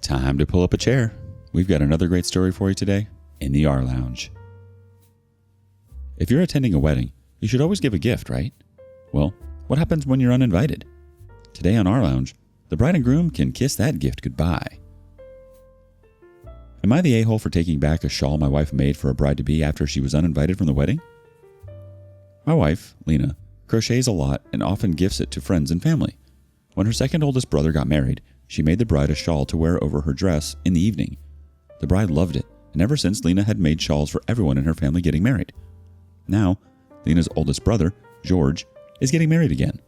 Time to pull up a chair. We've got another great story for you today in the rLounge. If you're attending a wedding, you should always give a gift, right? Well, what happens when you're uninvited? Today on rLounge, the bride and groom can kiss that gift goodbye. Am I the a-hole for taking back a shawl my wife made for a bride-to-be after she was uninvited from the wedding? My wife, Lena, crochets a lot and often gifts it to friends and family. When her second oldest brother got married, she made the bride a shawl to wear over her dress in the evening. The bride loved it, and ever since Lena had made shawls for everyone in her family getting married. Now, Lena's oldest brother, George, is getting married again.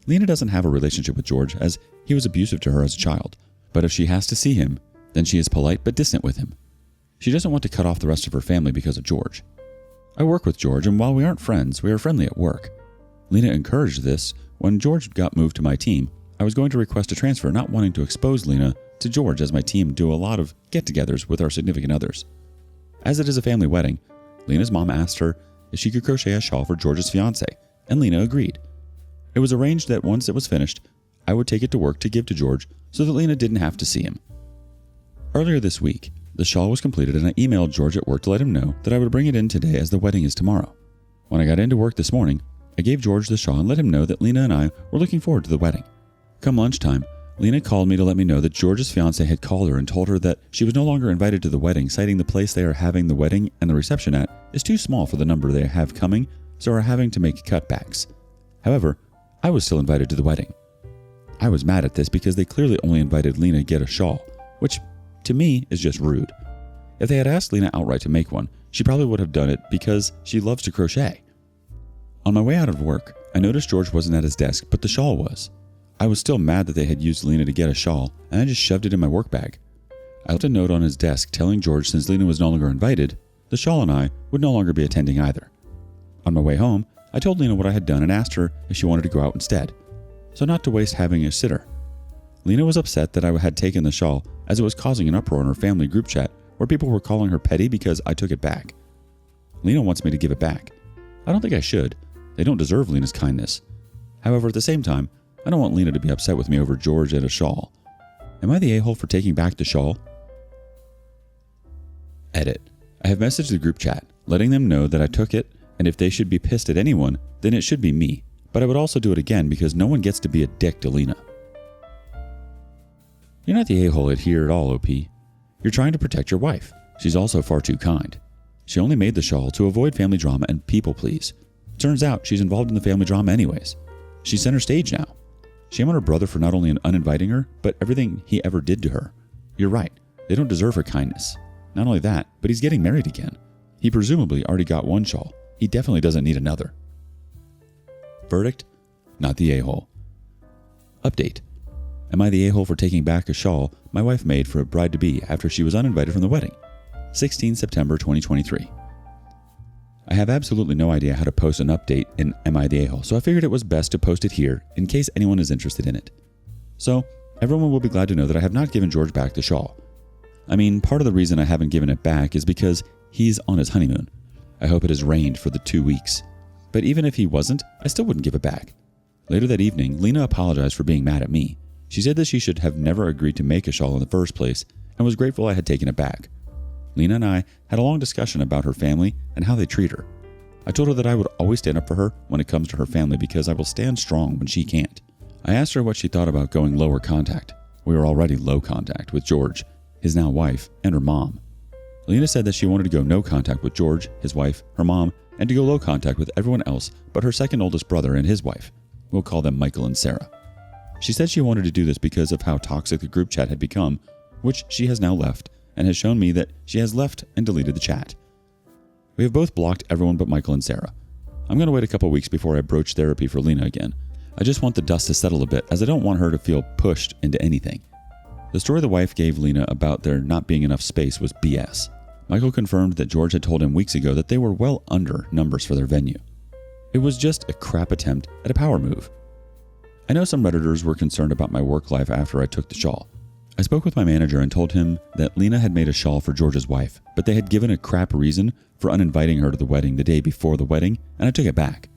Lena doesn't have a relationship with George as he was abusive to her as a child, but if she has to see him, then she is polite but distant with him. She doesn't want to cut off the rest of her family because of George. I work with George, and while we aren't friends, we are friendly at work. Lena encouraged this. When George got moved to my team, I was going to request a transfer, not wanting to expose Lena to George as my team do a lot of get-togethers with our significant others. As it is a family wedding, Lena's mom asked her if she could crochet a shawl for George's fiancé, and Lena agreed. It was arranged that once it was finished, I would take it to work to give to George so that Lena didn't have to see him. Earlier this week, the shawl was completed and I emailed George at work to let him know that I would bring it in today as the wedding is tomorrow. When I got into work this morning, I gave George the shawl and let him know that Lena and I were looking forward to the wedding. Come lunchtime, Lena called me to let me know that George's fiancé had called her and told her that she was no longer invited to the wedding, citing the place they are having the wedding and the reception at is too small for the number they have coming, so are having to make cutbacks. However, I was still invited to the wedding. I was mad at this because they clearly only invited Lena to get a shawl, which to me is just rude. If they had asked Lena outright to make one, she probably would have done it because she loves to crochet. On my way out of work, I noticed George wasn't at his desk, but the shawl was. I was still mad that they had used Lena to get a shawl, and I just shoved it in my work bag. I left a note on his desk telling George since Lena was no longer invited, the shawl and I would no longer be attending either. On my way home, I told Lena what I had done and asked her if she wanted to go out instead, so not to waste having a sitter. Lena was upset that I had taken the shawl as it was causing an uproar in her family group chat where people were calling her petty because I took it back. Lena wants me to give it back. I don't think I should. They don't deserve Lena's kindness. However, at the same time, I don't want Lena to be upset with me over George and a shawl. Am I the a-hole for taking back the shawl? Edit. I have messaged the group chat, letting them know that I took it, and if they should be pissed at anyone, then it should be me. But I would also do it again because no one gets to be a dick to Lena. You're not the a-hole here at all, OP. You're trying to protect your wife. She's also far too kind. She only made the shawl to avoid family drama and people please. Turns out she's involved in the family drama anyways. She's center stage now. Shame on her brother for not only uninviting her, but everything he ever did to her. You're right, they don't deserve her kindness. Not only that, but he's getting married again. He presumably already got one shawl. He definitely doesn't need another. Verdict? Not the a-hole. Update. Am I the a-hole for taking back a shawl my wife made for a bride-to-be after she was uninvited from the wedding? 16 September 2023. I have absolutely no idea how to post an update in Am I the a-hole, so I figured it was best to post it here in case anyone is interested in it. So, everyone will be glad to know that I have not given George back the shawl. I mean, part of the reason I haven't given it back is because he's on his honeymoon. I hope it has rained for the 2 weeks. But even if he wasn't, I still wouldn't give it back. Later that evening, Lena apologized for being mad at me. She said that she should have never agreed to make a shawl in the first place and was grateful I had taken it back. Lena and I had a long discussion about her family and how they treat her. I told her that I would always stand up for her when it comes to her family because I will stand strong when she can't. I asked her what she thought about going lower contact. We were already low contact with George, his now wife, and her mom. Lena said that she wanted to go no contact with George, his wife, her mom, and to go low contact with everyone else but her second oldest brother and his wife. We'll call them Michael and Sarah. She said she wanted to do this because of how toxic the group chat had become, which she has now left, and has shown me that she has left and deleted the chat. We have both blocked everyone but Michael and Sarah. I'm going to wait a couple weeks before I broach therapy for Lena again. I just want the dust to settle a bit as I don't want her to feel pushed into anything. The story the wife gave Lena about there not being enough space was BS. Michael confirmed that George had told him weeks ago that they were well under numbers for their venue. It was just a crap attempt at a power move. I know some Redditors were concerned about my work life after I took the shawl. I spoke with my manager and told him that Lena had made a shawl for George's wife, but they had given a crap reason for uninviting her to the wedding the day before the wedding, and I took it back.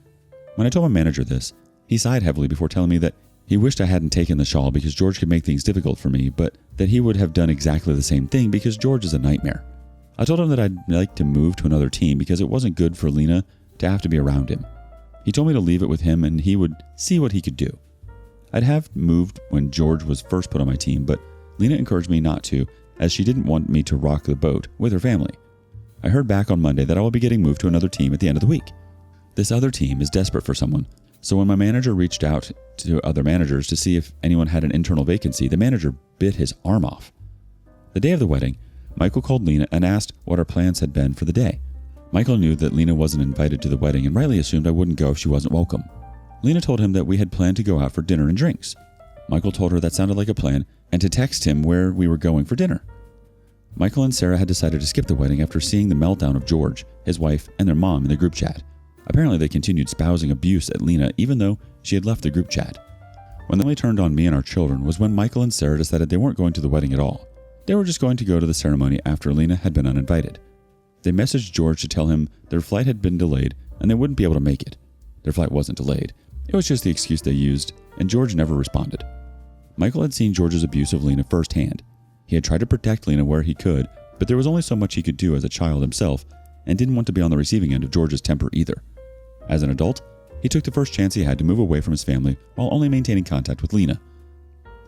When I told my manager this, he sighed heavily before telling me that he He wished I hadn't taken the shawl because George could make things difficult for me, but that he would have done exactly the same thing because George is a nightmare. I told him that I'd like to move to another team because it wasn't good for Lena to have to be around him. He told me to leave it with him and he would see what he could do. I'd have moved when George was first put on my team, but Lena encouraged me not to, as she didn't want me to rock the boat with her family. I heard back on Monday that I will be getting moved to another team at the end of the week. This other team is desperate for someone, so when my manager reached out to other managers to see if anyone had an internal vacancy, the manager bit his arm off. The day of the wedding, Michael called Lena and asked what our plans had been for the day. Michael knew that Lena wasn't invited to the wedding and rightly assumed I wouldn't go if she wasn't welcome. Lena told him that we had planned to go out for dinner and drinks. Michael told her that sounded like a plan and to text him where we were going for dinner. Michael and Sarah had decided to skip the wedding after seeing the meltdown of George, his wife, and their mom in the group chat. Apparently they continued espousing abuse at Lena even though she had left the group chat. When they only turned on me and our children was when Michael and Sarah decided they weren't going to the wedding at all. They were just going to go to the ceremony after Lena had been uninvited. They messaged George to tell him their flight had been delayed and they wouldn't be able to make it. Their flight wasn't delayed. It was just the excuse they used, and George never responded. Michael had seen George's abuse of Lena firsthand. He had tried to protect Lena where he could, but there was only so much he could do as a child himself and didn't want to be on the receiving end of George's temper either. As an adult, he took the first chance he had to move away from his family while only maintaining contact with Lena.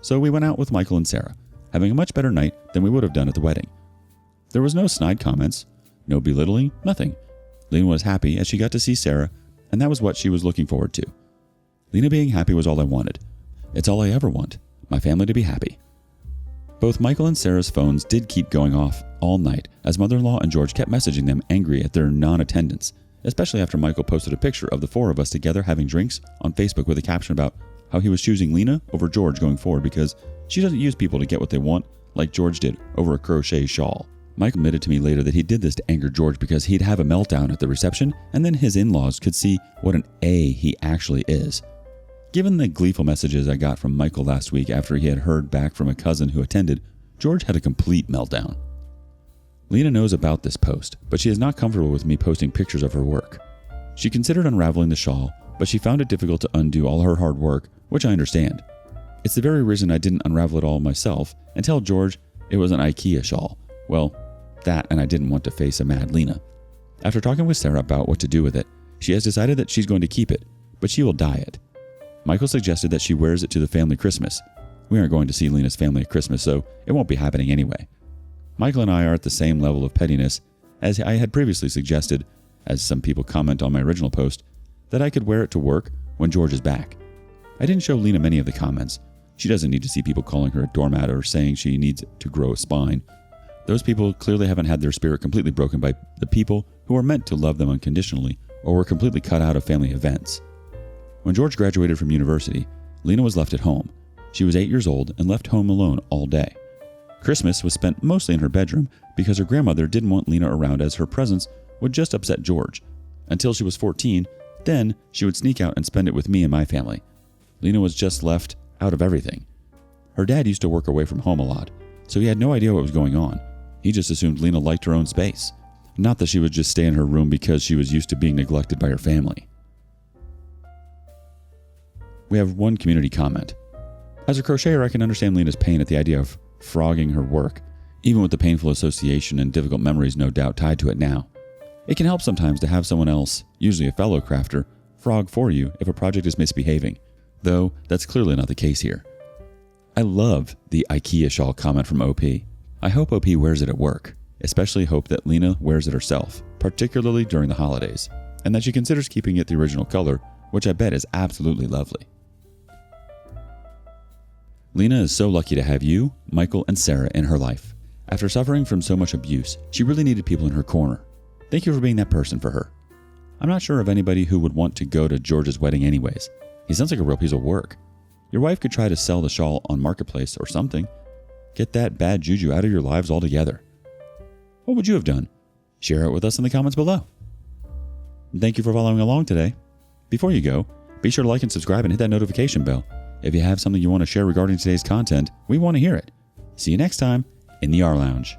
So we went out with Michael and Sarah, having a much better night than we would have done at the wedding. There was no snide comments, no belittling, nothing. Lena was happy as she got to see Sarah, and that was what she was looking forward to. Lena being happy was all I wanted. It's all I ever want, my family to be happy. Both Michael and Sarah's phones did keep going off all night as mother-in-law and George kept messaging them angry at their non-attendance, especially after Michael posted a picture of the four of us together having drinks on Facebook with a caption about how he was choosing Lena over George going forward because she doesn't use people to get what they want like George did over a crochet shawl. Michael admitted to me later that he did this to anger George because he'd have a meltdown at the reception and then his in-laws could see what an A he actually is. Given the gleeful messages I got from Michael last week after he had heard back from a cousin who attended, George had a complete meltdown. Lena knows about this post, but she is not comfortable with me posting pictures of her work. She considered unraveling the shawl, but she found it difficult to undo all her hard work, which I understand. It's the very reason I didn't unravel it all myself and tell George it was an IKEA shawl. Well, that and I didn't want to face a mad Lena. After talking with Sarah about what to do with it, she has decided that she's going to keep it, but she will dye it. Michael suggested that she wears it to the family Christmas. We aren't going to see Lena's family at Christmas, so it won't be happening anyway. Michael and I are at the same level of pettiness as I had previously suggested, as some people comment on my original post, that I could wear it to work when George is back. I didn't show Lena many of the comments. She doesn't need to see people calling her a doormat or saying she needs to grow a spine. Those people clearly haven't had their spirit completely broken by the people who are meant to love them unconditionally or were completely cut out of family events. When George graduated from university, Lena was left at home. She was 8 years old and left home alone all day. Christmas was spent mostly in her bedroom because her grandmother didn't want Lena around as her presence would just upset George. Until she was 14, then she would sneak out and spend it with me and my family. Lena was just left out of everything. Her dad used to work away from home a lot, so he had no idea what was going on. He just assumed Lena liked her own space. Not that she would just stay in her room because she was used to being neglected by her family. We have one community comment. As a crocheter, I can understand Lena's pain at the idea of frogging her work, even with the painful association and difficult memories no doubt tied to it now. It can help sometimes to have someone else, usually a fellow crafter, frog for you if a project is misbehaving, though that's clearly not the case here. I love the IKEA shawl comment from OP. I hope OP wears it at work, especially hope that Lena wears it herself, particularly during the holidays, and that she considers keeping it the original color, which I bet is absolutely lovely. Lena is so lucky to have you, Michael, and Sarah in her life. After suffering from so much abuse, she really needed people in her corner. Thank you for being that person for her. I'm not sure of anybody who would want to go to George's wedding anyways. He sounds like a real piece of work. Your wife could try to sell the shawl on Marketplace or something. Get that bad juju out of your lives altogether. What would you have done? Share it with us in the comments below. Thank you for following along today. Before you go, be sure to like and subscribe and hit that notification bell. If you have something you want to share regarding today's content, we want to hear it. See you next time in the rLounge.